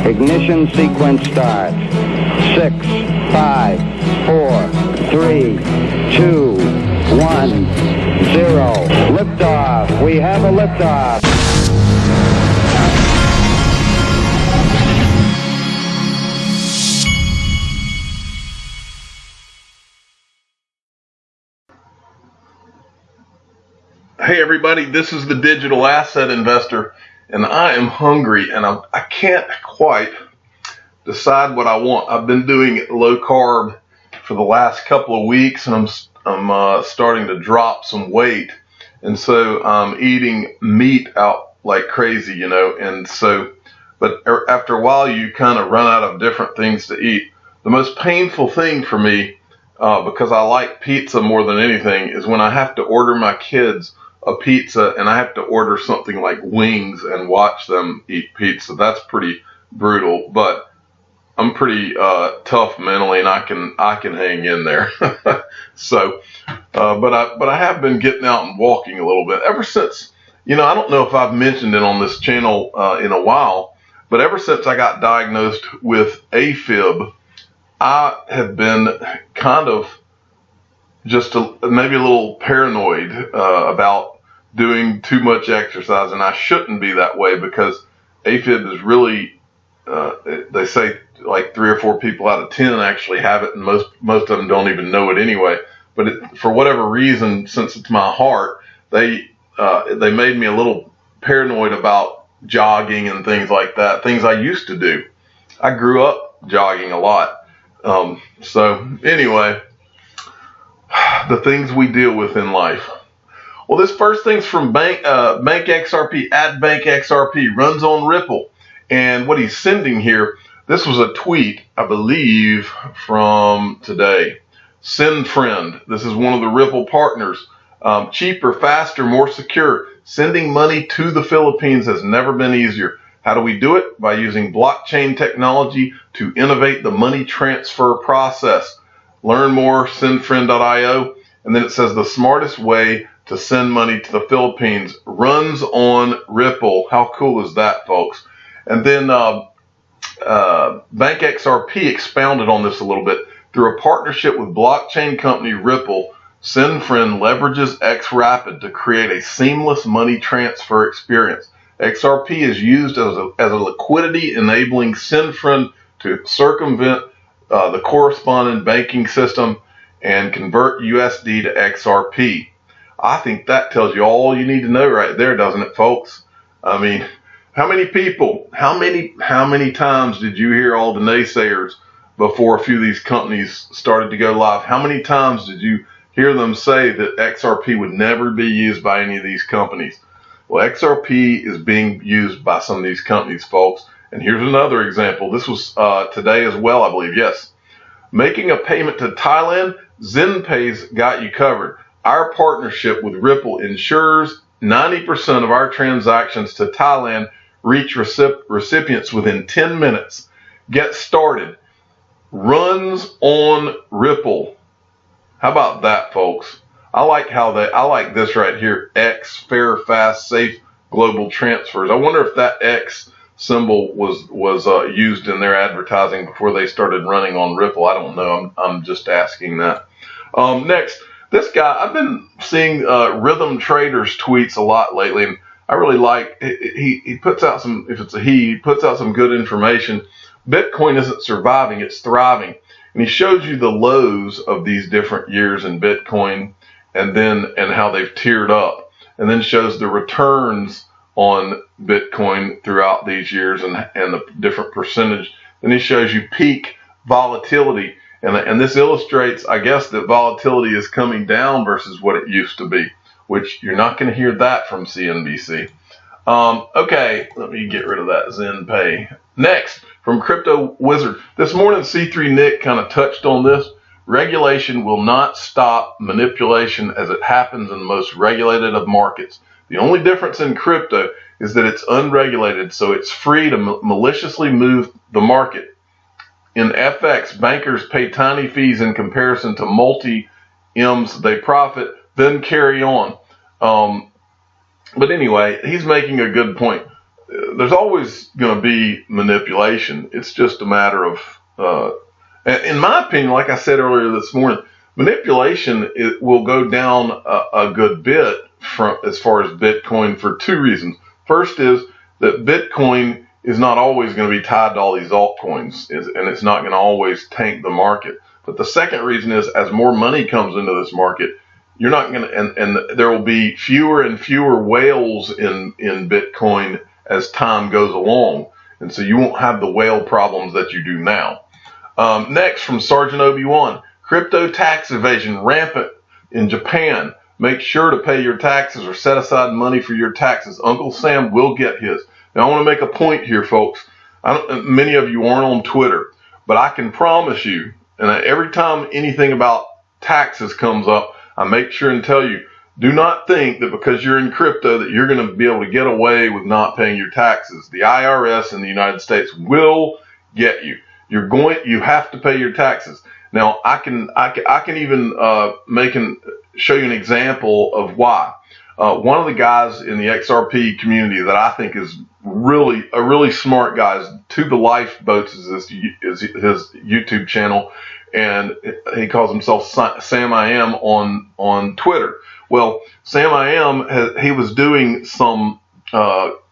Ignition sequence starts. 6, 5, 4, 3, 2, 1, 0. Liftoff. We have a liftoff. Hey everybody, this is the Digital Asset Investor, and I am hungry, and I can't quite decide what I want. I've been doing low carb for the last couple of weeks, and I'm starting to drop some weight, and so I'm eating meat out like crazy, you know. And so, but after a while, you kind of run out of different things to eat. The most painful thing for me, because I like pizza more than anything, is when I have to order my kids a pizza and I have to order something like wings and watch them eat pizza. That's pretty brutal, but I'm pretty tough mentally, and I can hang in there. So, but I have been getting out and walking a little bit ever since. You know, I don't know if I've mentioned it on this channel in a while, but ever since I got diagnosed with AFib, I have been kind of just maybe a little paranoid about doing too much exercise, and I shouldn't be that way, because AFib is really, they say like 3 or 4 people out of 10 actually have it, and most of them don't even know it anyway. But for whatever reason, since it's my heart, they made me a little paranoid about jogging and things like that, things I used to do. I grew up jogging a lot. So anyway, the things we deal with in life. Well, this first thing's from Bank XRP, at Bank XRP, runs on Ripple. And what he's sending here, this was a tweet, I believe, from today. Sendfriend, this is one of the Ripple partners. Cheaper, faster, more secure. Sending money to the Philippines has never been easier. How do we do it? By using blockchain technology to innovate the money transfer process. Learn more, sendfriend.io. And then it says the smartest way to send money to the Philippines runs on Ripple. How cool is that, folks? And then Bank XRP expounded on this a little bit. Through a partnership with blockchain company Ripple, Sendfriend leverages XRapid to create a seamless money transfer experience. XRP is used as a liquidity enabling Sendfriend to circumvent the corresponding banking system and convert USD to XRP. I think that tells you all you need to know right there, doesn't it, folks? I mean, how many people, how many times did you hear all the naysayers before a few of these companies started to go live? How many times did you hear them say that XRP would never be used by any of these companies? Well, XRP is being used by some of these companies, folks. And here's another example. This was today as well, I believe. Yes. Making a payment to Thailand, ZenPay's got you covered. Our partnership with Ripple ensures 90% of our transactions to Thailand reach recipients within 10 minutes. Get started. Runs on Ripple. How about that, folks? I like this right here. X, fair, fast, safe, global transfers. I wonder if that X symbol was used in their advertising before they started running on Ripple. I don't know. I'm just asking that. Next, this guy, I've been seeing Rhythm Traders tweets a lot lately, and I really like, he puts out some, if it's a he puts out some good information. Bitcoin isn't surviving, it's thriving. And he shows you the lows of these different years in Bitcoin, and how they've tiered up, and then shows the returns on Bitcoin throughout these years and the different percentage. Then he shows you peak volatility, and this illustrates, I guess, that volatility is coming down versus what it used to be, which you're not going to hear that from CNBC. Okay, let me get rid of that ZenPay. Next, from Crypto Wizard. This morning, C3 Nick kind of touched on this. Regulation will not stop manipulation as it happens in the most regulated of markets. The only difference in crypto is that it's unregulated, so it's free to maliciously move the market. In FX, bankers pay tiny fees in comparison to multi-M's they profit, then carry on. But anyway, he's making a good point. there's always going to be manipulation. It's just a matter of, in my opinion, like I said earlier this morning, manipulation will go down a good bit from as far as Bitcoin for two reasons. First is that Bitcoin is not always going to be tied to all these altcoins, and it's not going to always tank the market. But the second reason is, as more money comes into this market, you're not going to, and there will be fewer and fewer whales in Bitcoin as time goes along, and so you won't have the whale problems that you do now. Next, from Sergeant Obi-Wan, crypto tax evasion rampant in Japan. Make sure to pay your taxes or set aside money for your taxes. Uncle Sam will get his. Now, I want to make a point here, folks. Many of you aren't on Twitter, but I can promise you, and every time anything about taxes comes up, I make sure and tell you, do not think that because you're in crypto that you're going to be able to get away with not paying your taxes. The IRS in the United States will get you. You have to pay your taxes. Now, I can even show you an example of why. One of the guys in the XRP community that I think is a really smart guy is To the Lifeboats is his YouTube channel, and he calls himself Sam I Am on Twitter. Well, Sam I Am he was doing some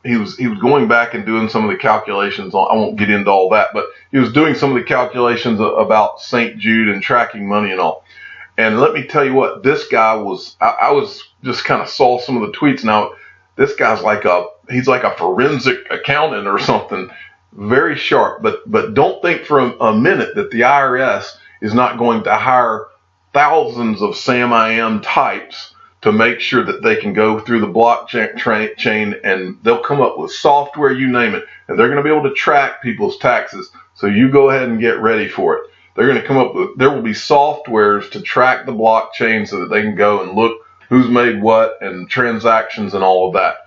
he was going back and doing some of the calculations on, I won't get into all that, but he was doing some of the calculations about St. Jude and tracking money and all. And let me tell you what, this guy was, I was just kind of saw some of the tweets. Now, this guy's he's like a forensic accountant or something, very sharp, but don't think for a minute that the IRS is not going to hire thousands of Sam I Am types to make sure that they can go through the blockchain and they'll come up with software, you name it, and they're going to be able to track people's taxes. So you go ahead and get ready for it. They're going to come up with, there will be softwares to track the blockchain so that they can go and look who's made what and transactions and all of that.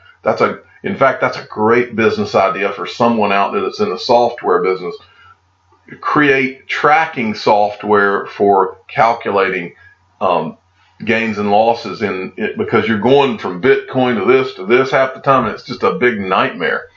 In fact, that's a great business idea for someone out there that's in the software business. Create tracking software for calculating gains and losses because you're going from Bitcoin to this half the time, and it's just a big nightmare.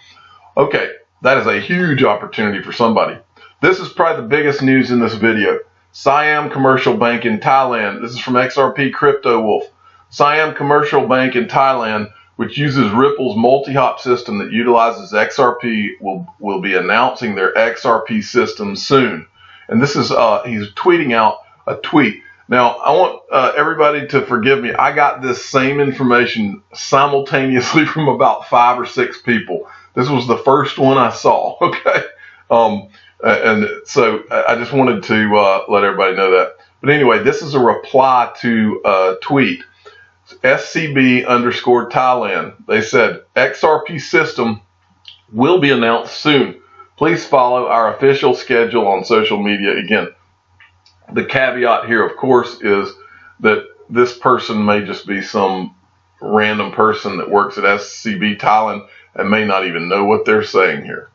Okay, that is a huge opportunity for somebody. This is probably the biggest news in this video. Siam Commercial Bank in Thailand. This is from XRP Crypto Wolf. Siam Commercial Bank in Thailand, which uses Ripple's multi-hop system that utilizes XRP, will be announcing their XRP system soon. And this is he's tweeting out a tweet. Now, I want everybody to forgive me. I got this same information simultaneously from about 5 or 6 people. This was the first one I saw, okay? And so I just wanted to let everybody know that. But anyway, this is a reply to a tweet. SCB_Thailand. They said, XRP system will be announced soon. Please follow our official schedule on social media. Again, the caveat here, of course, is that this person may just be some random person that works at SCB Thailand and may not even know what they're saying here.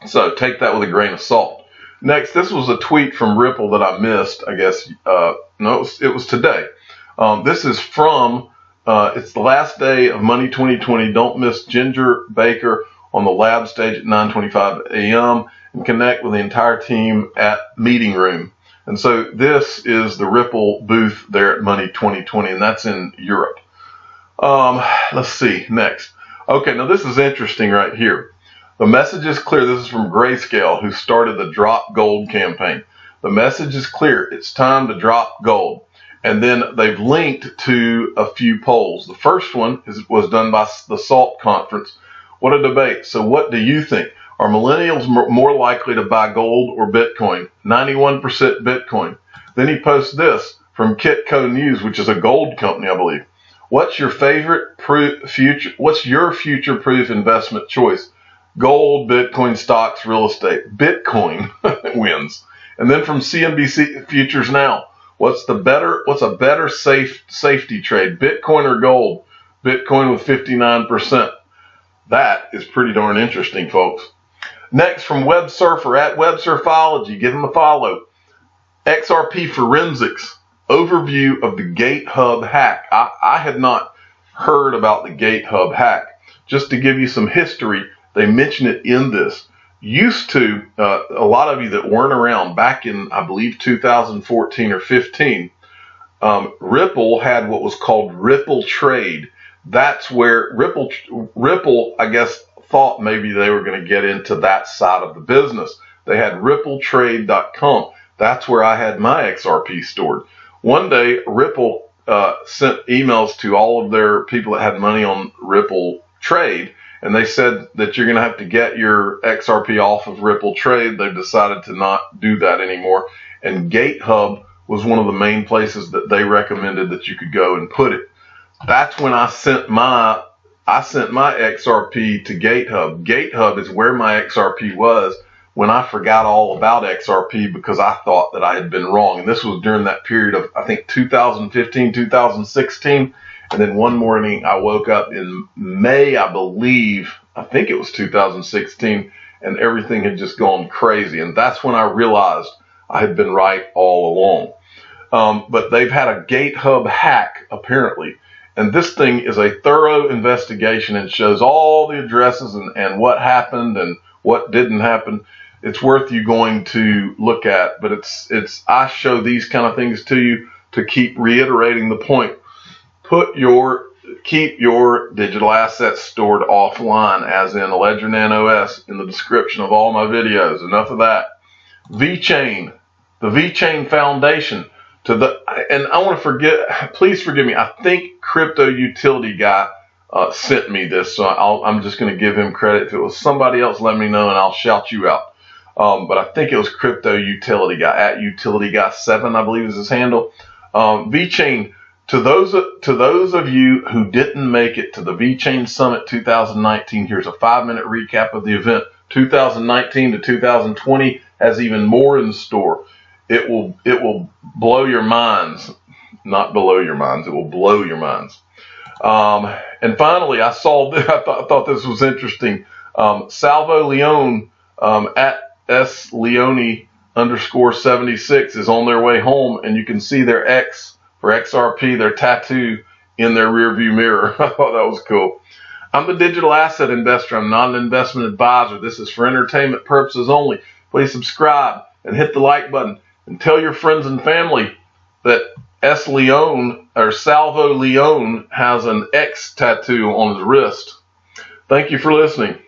So take that with a grain of salt. Next, this was a tweet from Ripple that I missed, I guess. No, it was today. This is from, it's the last day of Money 2020. Don't miss Ginger Baker on the lab stage at 9:25 a.m. and connect with the entire team at Meeting Room. And so this is the Ripple booth there at Money 2020, and that's in Europe. Let's see, next. Okay, now this is interesting right here. The message is clear. This is from Grayscale, who started the Drop Gold campaign. The message is clear. It's time to drop gold. And then they've linked to a few polls. The first one was done by the SALT conference. What a debate. So what do you think? Are millennials more likely to buy gold or Bitcoin? 91% Bitcoin. Then he posts this from Kitco News, which is a gold company, I believe. What's your future-proof investment choice? Gold, Bitcoin, stocks, real estate. Bitcoin wins. And then from CNBC Futures Now, what's a better safety trade? Bitcoin or gold? Bitcoin with 59%. That is pretty darn interesting, folks. Next, from Web Surfer at Web Surfology, give him a follow. XRP Forensics, overview of the Gate Hub hack. I had not heard about the Gate Hub hack. Just to give you some history, They mention it in this. Used to, a lot of you that weren't around back in, I believe, 2014 or 15, Ripple had what was called Ripple Trade. That's where Ripple, I guess, thought maybe they were going to get into that side of the business. They had rippletrade.com. That's where I had my XRP stored. One day, Ripple sent emails to all of their people that had money on Ripple Trade, and they said that you're going to have to get your XRP off of Ripple Trade. They've decided to not do that anymore. And GateHub was one of the main places that they recommended that you could go and put it. That's when I sent my XRP to GateHub. GateHub is where my XRP was when I forgot all about XRP because I thought that I had been wrong. And this was during that period of, I think, 2015, 2016. And then one morning I woke up in May, I think it was 2016, and everything had just gone crazy. And that's when I realized I had been right all along. But they've had a GateHub hack, apparently. And this thing is a thorough investigation and shows all the addresses and what happened and what didn't happen. It's worth you going to look at, but I show these kind of things to you to keep reiterating the point. Keep your digital assets stored offline, as in a Ledger Nano S, in the description of all my videos. Enough of that. VeChain, the VeChain Foundation. And I want to please forgive me. I think Crypto Utility Guy sent me this, so I'm just going to give him credit. If it was somebody else, let me know and I'll shout you out. But I think it was Crypto Utility Guy, at Utility Guy 7, I believe is his handle. VeChain, to those of you who didn't make it to the VeChain Summit 2019, here's a 5-minute recap of the event. 2019 to 2020 has even more in store. It will blow your minds, not below your minds. It will blow your minds. And finally, I thought this was interesting. Salvo Leone at sleone_76 is on their way home, and you can see their X for XRP, their tattoo, in their rearview mirror. I thought that was cool. I'm a digital asset investor. I'm not an investment advisor. This is for entertainment purposes only. Please subscribe and hit the like button. And tell your friends and family that Salvo Leone has an X tattoo on his wrist. Thank you for listening.